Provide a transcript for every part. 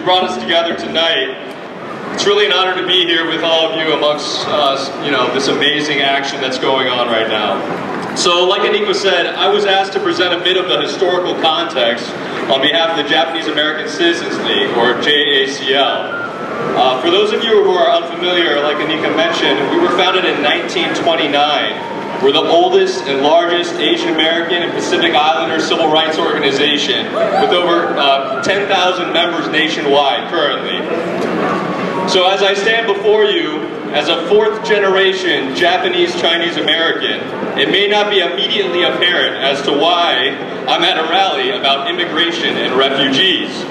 brought us together tonight. It's really an honor to be here with all of you amongst this amazing action that's going on right now. So, like Aniko said, I was asked to present a bit of the historical context on behalf of the Japanese American Citizens League, or JACL. For those of you who are unfamiliar, like Anika mentioned, we were founded in 1929. We're the oldest and largest Asian American and Pacific Islander civil rights organization with over 10,000 members nationwide currently. So as I stand before you as a fourth generation Japanese Chinese American, it may not be immediately apparent as to why I'm at a rally about immigration and refugees.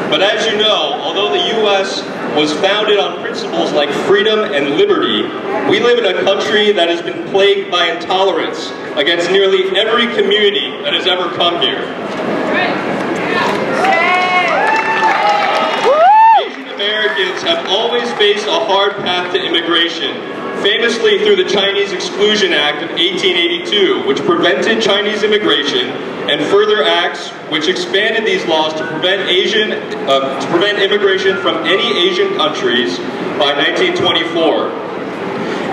But as you know, although the U.S. was founded on principles like freedom and liberty, we live in a country that has been plagued by intolerance against nearly every community that has ever come here. Asian Americans have always faced a hard path to immigration, famously through the Chinese Exclusion Act of 1882, which prevented Chinese immigration, and further acts which expanded these laws to prevent immigration from any Asian countries by 1924.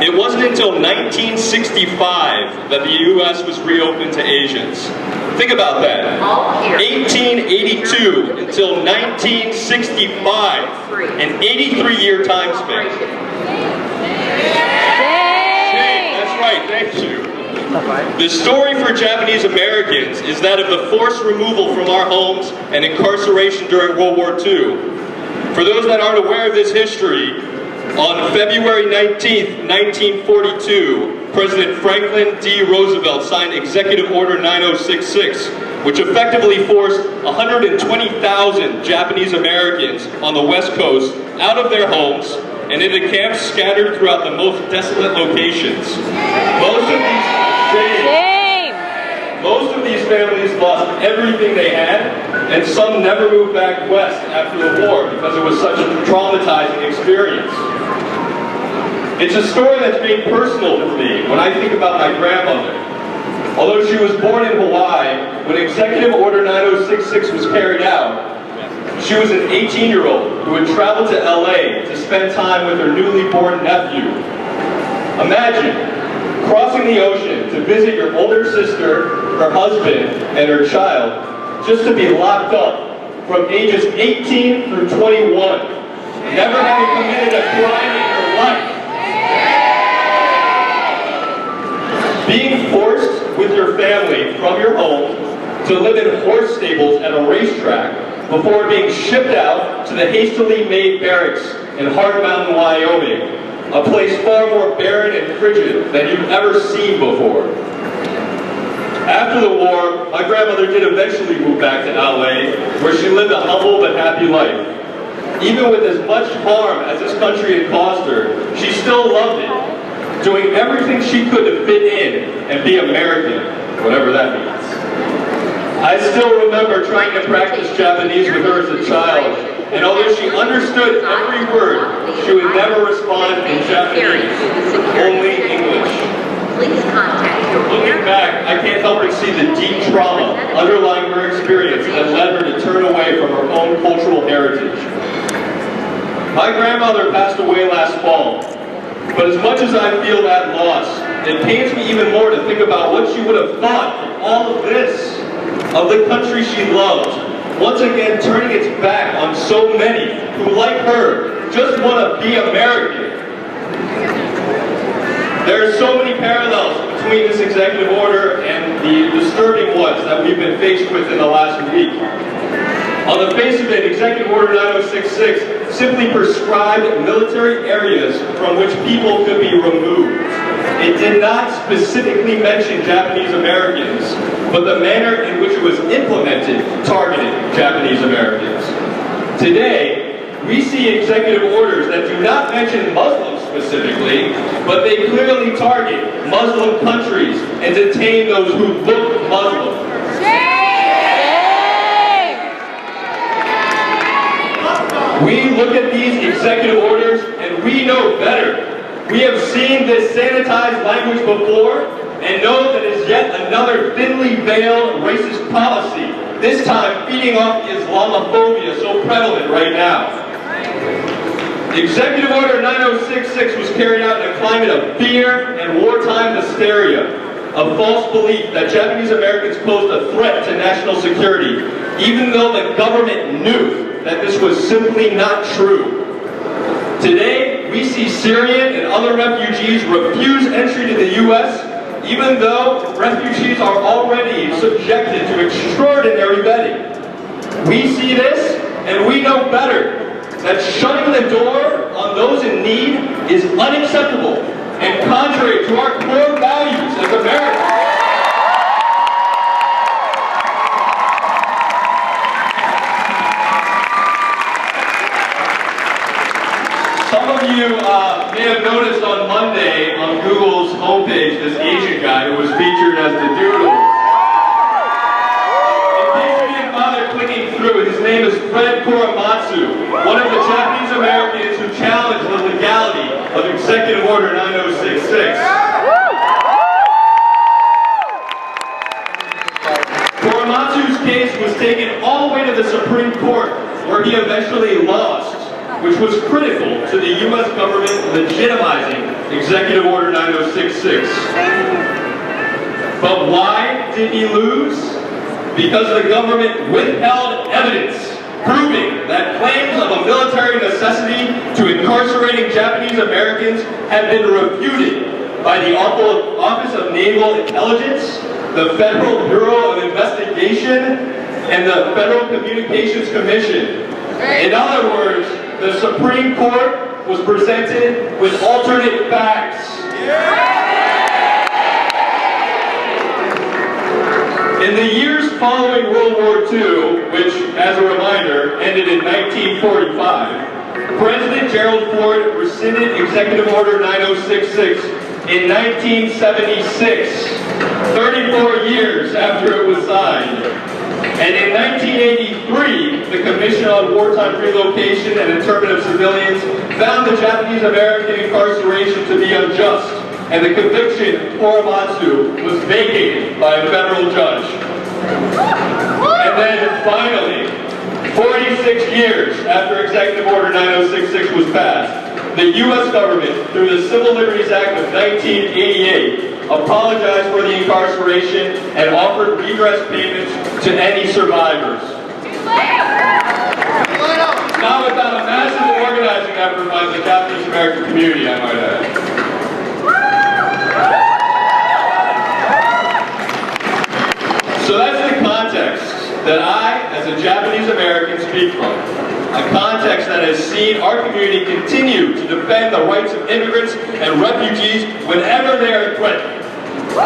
It wasn't until 1965 that the U.S. was reopened to Asians. Think about that. 1882 until 1965, an 83-year time span. That's right, thank you. The story for Japanese Americans is that of the forced removal from our homes and incarceration during World War II. For those that aren't aware of this history, on February 19th, 1942, President Franklin D. Roosevelt signed Executive Order 9066, which effectively forced 120,000 Japanese Americans on the West Coast out of their homes and into camps scattered throughout the most desolate locations. Most of these families lost everything they had, and some never moved back west after the war because it was such a traumatizing experience. It's a story that's made personal for me when I think about my grandmother. Although she was born in Hawaii, when Executive Order 9066 was carried out, she was an 18-year-old who had traveled to LA to spend time with her newly born nephew. Imagine crossing the ocean to visit your older sister, her husband, and her child, just to be locked up from ages 18 through 21, never having committed a crime in your life. Being forced with your family from your home to live in horse stables at a racetrack before being shipped out to the hastily made barracks in Hard Mountain, Wyoming, a place far more barren and frigid than you've ever seen before. After the war, my grandmother did eventually move back to LA, where she lived a humble but happy life. Even with as much harm as this country had caused her, she still loved it, doing everything she could to fit in and be American, whatever that means. I still remember trying to practice Japanese with her as a child, and although she understood every word, she would never respond in Japanese, only English. Looking back, I can't help but see the deep trauma underlying her experience that led her to turn away from her own cultural heritage. My grandmother passed away last fall, but as much as I feel that loss, it pains me even more to think about what she would have thought of all of this, of the country she loved, once again turning its back on so many who, like her, just want to be American. There are so many parallels between this executive order and the disturbing ones that we've been faced with in the last week. On the face of it, Executive Order 9066 simply prescribed military areas from which people could be removed. It did not specifically mention Japanese Americans, but the manner in which it was implemented targeted Japanese Americans. Today, we see executive orders that do not mention Muslims specifically, but they clearly target Muslim countries and detain those who look Muslim. We look at these executive orders and we know better. We have seen this sanitized language before and know that it is yet another thinly veiled racist policy, this time feeding off the Islamophobia so prevalent right now. Executive Order 9066 was carried out in a climate of fear and wartime hysteria, a false belief that Japanese Americans posed a threat to national security, even though the government knew that this was simply not true. Today, we see Syrian and other refugees refuse entry to the U.S., even though refugees are already subjected to extraordinary vetting. We see this, and we know better, that shutting the door on those in need is unacceptable and contrary to our core values as Americans. Some of you may have noticed on Monday on Google's homepage this Asian guy who was featured as the doodle. In case you didn't bother clicking through, his name is Fred Korematsu, one of the Japanese Americans who challenged the legality of Executive Order 9066. Korematsu's case was taken all the way to the Supreme Court, where he eventually lost, which was critical to the U.S. government legitimizing Executive Order 9066. But why did he lose? Because the government withheld evidence proving that claims of a military necessity to incarcerating Japanese Americans had been refuted by the Office of Naval Intelligence, the Federal Bureau of Investigation, and the Federal Communications Commission. In other words, the Supreme Court was presented with alternate facts. In the years following World War II, which, as a reminder, ended in 1945, President Gerald Ford rescinded Executive Order 9066 in 1976, 34 years after it was signed. And in 1983, the Commission on Wartime Relocation and Internment of Civilians found the Japanese American incarceration to be unjust, and the conviction of Korematsu was vacated by a federal judge. And then finally, 46 years after Executive Order 9066 was passed, the U.S. government, through the Civil Liberties Act of 1988, apologized for the incarceration and offered redress payments to any survivors. Not without a massive organizing effort by the Japanese American community, I might add. So that's the context that I, as a Japanese American, speak from. A context that has seen our community continue to defend the rights of immigrants and refugees whenever they are threatened. So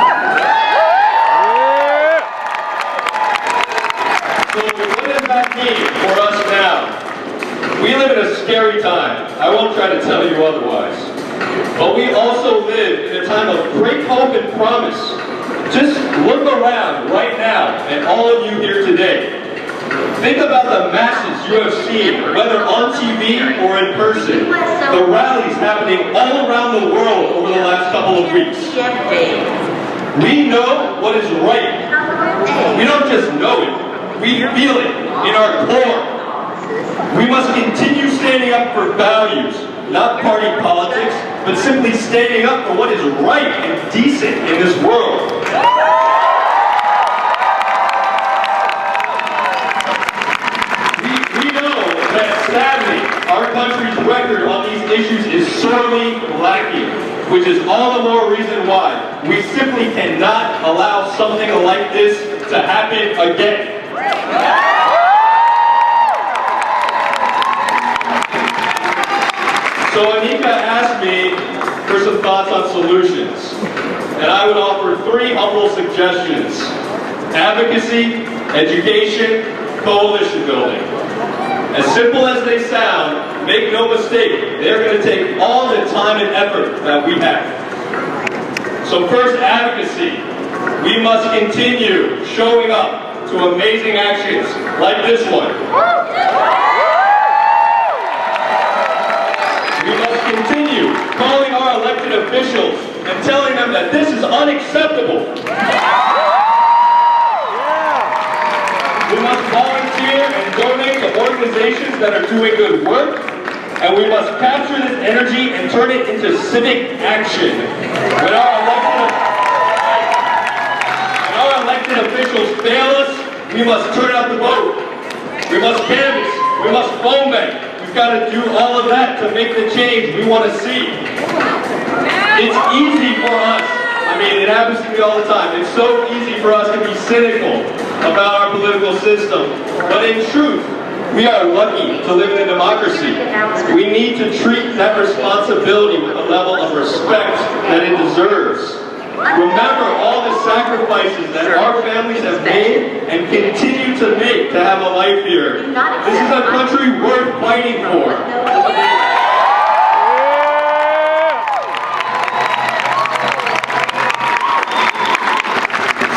what does that mean for us now? We live in a scary time. I won't try to tell you otherwise. But we also live in a time of great hope and promise. Just look around right now and all of you here today. Think about the masses you have seen, whether on TV or in person. The rallies happening all around the world over the last couple of weeks. We know what is right. We don't just know it. We feel it in our core. We must continue standing up for values, not party politics, but simply standing up for what is right and decent in this world. Sadly, our country's record on these issues is sorely lacking, which is all the more reason why we simply cannot allow something like this to happen again. So Anika asked me for some thoughts on solutions, and I would offer 3 humble suggestions: advocacy, education, coalition building. As simple as they sound, make no mistake, they're going to take all the time and effort that we have. So first, advocacy. We must continue showing up to amazing actions like this one. We must continue calling our elected officials and telling them that this is unacceptable. We must volunteer and donate to organizations that are doing good work, And we must capture this energy and turn it into civic action. When our elected officials fail us, we must turn out the vote. We must canvass. We must phone bank. We've got to do all of that to make the change we want to see. It's easy for us. I mean, it happens to me all the time. It's so easy for us to be cynical about our political system. But in truth, we are lucky to live in a democracy. We need to treat that responsibility with a level of respect that it deserves. Remember all the sacrifices that our families have made and continue to make to have a life here. This is a country worth fighting for.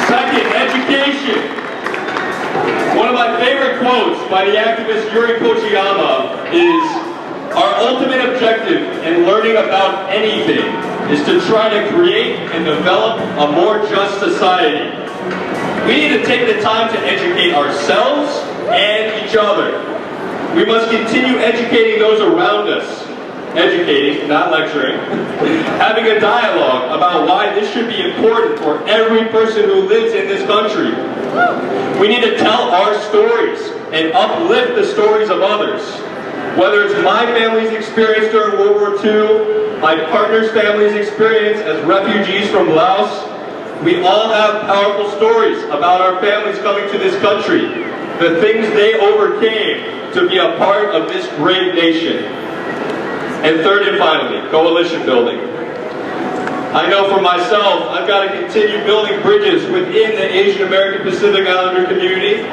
Second, education. One of my favorite quotes by the activist Yuri Kochiyama is, "Our ultimate objective in learning about anything is to try to create and develop a more just society." We need to take the time to educate ourselves and each other. We must continue educating those around us. Educating, not lecturing. Having a dialogue about why this should be important for every person who lives in this country. We need to tell our stories and uplift the stories of others. Whether it's my family's experience during World War II, my partner's family's experience as refugees from Laos, we all have powerful stories about our families coming to this country, the things they overcame to be a part of this great nation. And third and finally, coalition building. I know for myself, I've got to continue building bridges within the Asian American Pacific Islander community,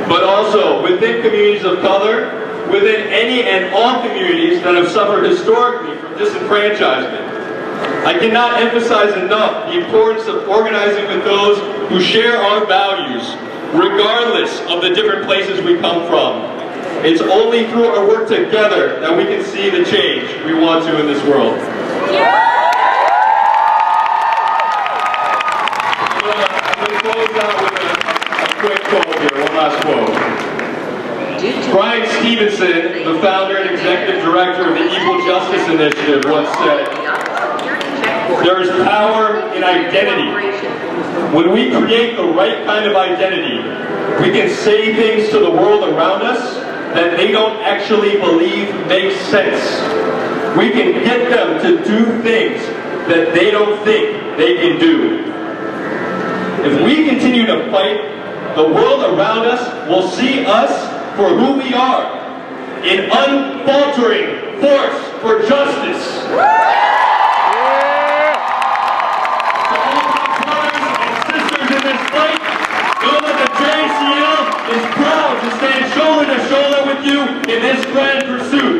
but also within communities of color, within any and all communities that have suffered historically from disenfranchisement. I cannot emphasize enough the importance of organizing with those who share our values, regardless of the different places we come from. It's only through our work together that we can see the change we want to in this world. I'm going to close out with a quick quote here, one last quote. Brian Stevenson, the founder and executive director of the Equal Justice Initiative, once said, "There is power in identity. When we create the right kind of identity, we can say things to the world around us that they don't actually believe make sense. We can get them to do things that they don't think they can do. If we continue to fight, the world around us will see us for who we are, an unfaltering force for justice." To all my brothers and sisters in this fight, know that the JACL is proud to stand shoulder to shoulder with you in this grand pursuit.